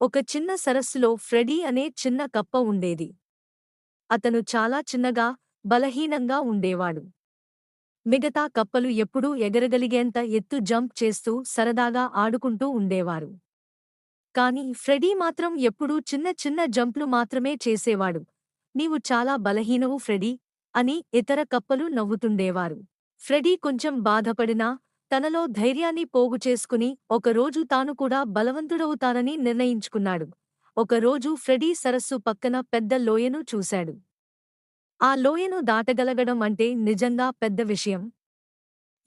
ఒక చిన్న సరస్సులో ఫ్రెడీ అనే చిన్న కప్ప ఉండేది. అతను చాలా చిన్నగా, బలహీనంగా ఉండేవాడు. మిగతా కప్పలు ఎప్పుడూ ఎగరగలిగేంత ఎత్తు జంప్ చేస్తూ సరదాగా ఆడుకుంటూ ఉండేవారు. కానీ ఫ్రెడీ మాత్రం ఎప్పుడూ చిన్న చిన్న జంప్లు మాత్రమే చేసేవాడు. నీవు చాలా బలహీనవు ఫ్రెడీ అని ఇతర కప్పలు నవ్వుతుండేవారు. ఫ్రెడీ కొంచెం బాధపడినా, తనలో ధైర్యాన్ని పోగుచేసుకుని ఒకరోజు తాను కూడా బలవంతుడవుతానని నిర్ణయించుకున్నాడు. ఒకరోజు ఫ్రెడీ సరస్సు పక్కన పెద్ద లోయను చూశాడు. ఆ లోయను దాటగలగడం అంటే నిజంగా పెద్ద విషయం.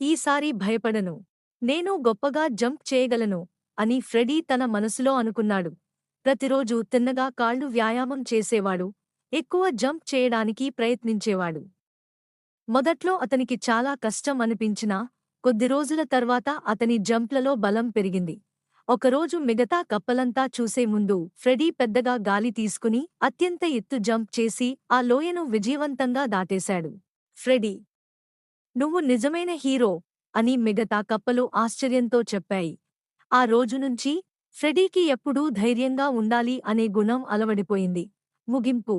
ఈసారి భయపడను. నేను గొప్పగా జంప్ చేయగలను అని ఫ్రెడీ తన మనసులో అనుకున్నాడు. ప్రతిరోజూ తిన్నగా కాళ్ళు వ్యాయామం చేసేవాడు. ఎక్కువ జంప్ చేయడానికి ప్రయత్నించేవాడు. మొదట్లో అతనికి చాలా కష్టం అనిపించినా, కొద్ది రోజుల తర్వాత అతని జంప్లలో బలం పెరిగింది. ఒకరోజు మిగతా కప్పలంతా చూసే ముందు ఫ్రెడీ పెద్దగా గాలి తీసుకుని అత్యంత ఎత్తు జంప్ చేసి ఆ లోయను విజయవంతంగా దాటేశాడు. ఫ్రెడీ, నువ్వు నిజమైన హీరో అని మిగతా కప్పలు ఆశ్చర్యంతో చెప్పాయి. ఆ రోజునుంచి ఫ్రెడీకి ఎప్పుడూ ధైర్యంగా ఉండాలి అనే గుణం అలవడిపోయింది. ముగింపు.